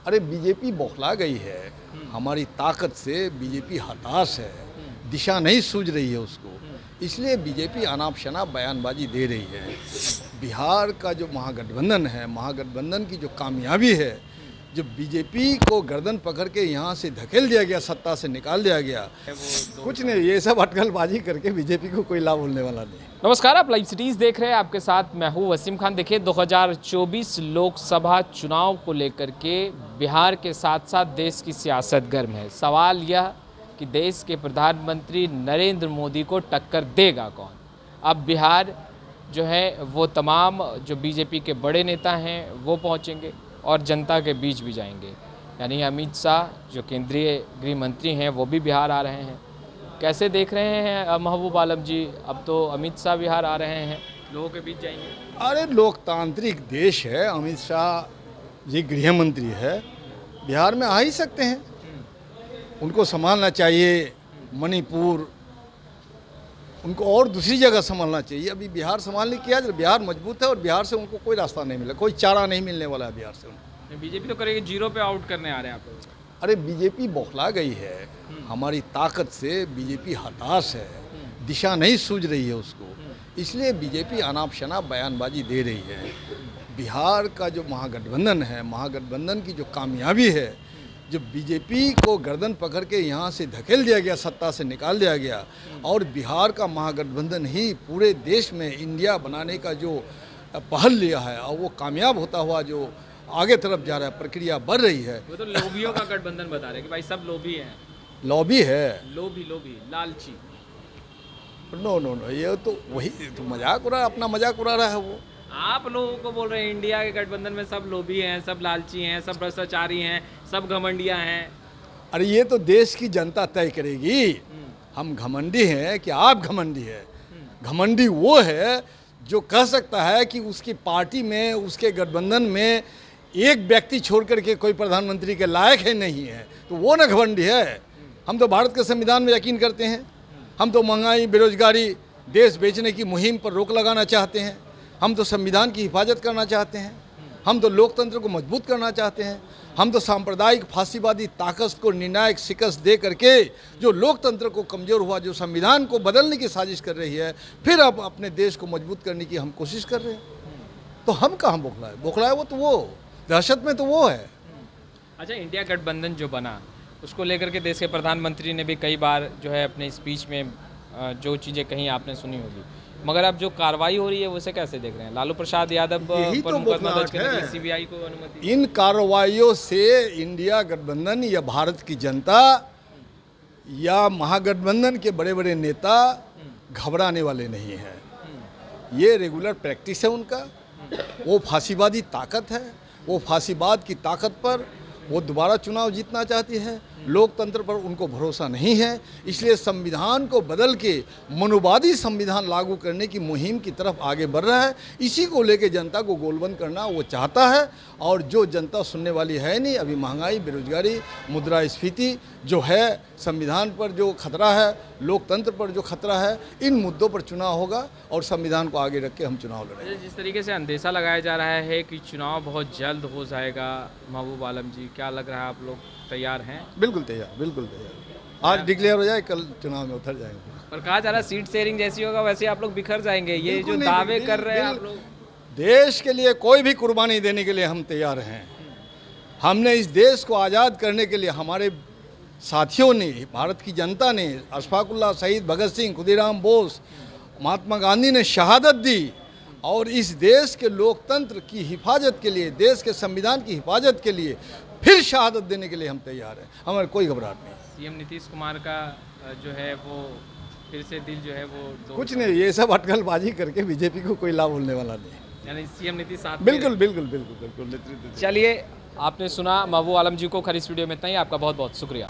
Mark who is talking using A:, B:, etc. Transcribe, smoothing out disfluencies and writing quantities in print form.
A: अरे बीजेपी बौखला गई है। हमारी ताकत से बीजेपी हताश है, दिशा नहीं सूझ रही है उसको, इसलिए बीजेपी अनाप शनाप बयानबाजी दे रही है। बिहार का जो महागठबंधन है, महागठबंधन की जो कामयाबी है, जो बीजेपी को गर्दन पकड़ के यहाँ से धकेल दिया गया, सत्ता से निकाल दिया गया, कुछ नहीं, ये सब अटकलबाजी करके बीजेपी को कोई लाभ होने वाला नहीं।
B: नमस्कार, आप लाइव सिटीज देख रहे हैं। आपके साथ मैं हूं वसीम खान। देखिए, 2024 लोकसभा चुनाव को लेकर के बिहार के साथ साथ देश की सियासत गर्म है। सवाल यह कि देश के प्रधानमंत्री नरेंद्र मोदी को टक्कर देगा कौन। अब बिहार जो है वो तमाम जो बीजेपी के बड़े नेता हैं वो पहुंचेंगे और जनता के बीच भी जाएंगे। यानी अमित शाह जो केंद्रीय गृह मंत्री हैं वो भी बिहार आ रहे हैं। कैसे देख रहे हैं महबूब आलम जी, अब तो अमित शाह बिहार आ रहे हैं, लोगों के बीच जाएंगे?
A: अरे लोकतांत्रिक देश है, अमित शाह जी गृह मंत्री है, बिहार में आ ही सकते हैं। उनको संभालना चाहिए मणिपुर, उनको और दूसरी जगह संभालना चाहिए। अभी बिहार संभालने किया, बिहार मजबूत है और बिहार से उनको कोई रास्ता नहीं मिला, कोई चारा नहीं मिलने वाला है बिहार से उनको।
B: बीजेपी तो करेगी, जीरो पे आउट करने आ रहे हैं आप लोग।
A: अरे बीजेपी बौखला गई है। हमारी ताकत से बीजेपी हताश है, दिशा नहीं सूझ रही है उसको, इसलिए बीजेपी अनाप शनाप बयानबाजी दे रही है। बिहार का जो महागठबंधन है, महागठबंधन की जो कामयाबी है, जो बीजेपी को गर्दन पकड़ के यहाँ से धकेल दिया गया, सत्ता से निकाल दिया गया, और बिहार का महागठबंधन ही पूरे देश में इंडिया बनाने का जो पहल लिया है और वो कामयाब होता हुआ जो आगे तरफ जा रहा है, प्रक्रिया बढ़ रही है।
B: वो तो लोभियों का गठबंधन बता रहे हैं कि भाई सब लोभी हैं।
A: लॉबी है,
B: लोभी लालची।
A: नो, ये तो वही तो मजाक उड़ा, अपना मजाक उड़ा रहा है वो।
B: आप लोगों को बोल रहे हैं इंडिया के गठबंधन में सब लोभी हैं, सब लालची हैं, सब भ्रष्टाचारी हैं, सब घमंडिया हैं।
A: अरे ये तो देश की जनता तय करेगी। हम घमंडी हैं कि आप घमंडी है। घमंडी वो है जो कह सकता है कि उसकी पार्टी में, उसके गठबंधन में एक व्यक्ति छोड़ करके कोई प्रधानमंत्री के लायक है नहीं है, तो वो ना घमंडी है। हम तो भारत के संविधान में यकीन करते हैं। हम तो महंगाई, बेरोजगारी, देश बेचने की मुहिम पर रोक लगाना चाहते हैं। हम तो संविधान की हिफाजत करना चाहते हैं। हम तो लोकतंत्र को मजबूत करना चाहते हैं। हम तो सांप्रदायिक फांसीवादी ताकत को निर्णायक शिकस्त दे करके जो लोकतंत्र को कमज़ोर हुआ, जो संविधान को बदलने की साजिश कर रही है, फिर अब अपने देश को मजबूत करने की हम कोशिश कर रहे हैं। तो हम कहाँ बौखला है, वो दहशत में तो वो है।
B: अच्छा, इंडिया गठबंधन जो बना उसको लेकर के देश के प्रधानमंत्री ने भी कई बार जो है अपने स्पीच में जो चीज़ें कहीं आपने सुनी होगी, मगर अब जो कार्रवाई हो रही है उसे कैसे देख रहे हैं? लालू प्रसाद यादव पर मुकदमा दर्ज करने के लिए सीबीआई को अनुमति।
A: इन कार्रवाइयों से इंडिया गठबंधन या भारत की जनता या महागठबंधन के बड़े बड़े नेता घबराने वाले नहीं हैं। ये रेगुलर प्रैक्टिस है उनका। वो फांसीवादी ताकत है, वो फांसीवाद की ताकत पर वो दोबारा चुनाव जीतना चाहती है। लोकतंत्र पर उनको भरोसा नहीं है, इसलिए संविधान को बदल के मनुवादी संविधान लागू करने की मुहिम की तरफ आगे बढ़ रहा है। इसी को लेके जनता को गोलबंद करना वो चाहता है, और जो जनता सुनने वाली है नहीं। अभी महंगाई, बेरोजगारी, मुद्रास्फीति जो है, संविधान पर जो खतरा है, लोकतंत्र पर जो खतरा है, इन मुद्दों पर चुनाव होगा और संविधान को आगे रख के हम चुनाव लड़ेंगे।
B: जिस तरीके से अंदेशा लगाया जा रहा है कि चुनाव बहुत जल्द हो जाएगा, महबूब आलम जी क्या लग रहा है, आप लोग तैयार हैं?
A: बिल्कुल तैयार। आज डिक्लेयर हो जाए, कल चुनाव में उतर जाएंगे।
B: पर कहा जा रहा है सीट शेयरिंग जैसी होगा वैसे आप लोग बिखर जाएंगे। ये जो दावे कर रहे हैं आप लोग,
A: देश के लिए कोई भी कुर्बानी देने के लिए हम तैयार हैं। हमने इस देश को आज़ाद करने के लिए हमारे साथियों ने, भारत की जनता ने, अशफाकुल्लाह, शहीद भगत सिंह, खुदीराम बोस, महात्मा गांधी ने शहादत दी, और इस देश के लोकतंत्र की हिफाजत के लिए, देश के संविधान की हिफाजत के लिए फिर शहादत देने के लिए हम तैयार हैं। हमारे कोई घबराहट नहीं।
B: सीएम नीतीश कुमार का जो है वो फिर से दिल जो है वो
A: कुछ नहीं, ये सब अटकलबाजी करके बीजेपी को कोई लाभ होने वाला नहीं।
B: यानी सीएम नीतीश साथ
A: बिल्कुल नेतृत्व।
B: चलिए, आपने सुना महबूब आलम जी को। खरी इस वीडियो में इतना ही। आपका बहुत बहुत शुक्रिया।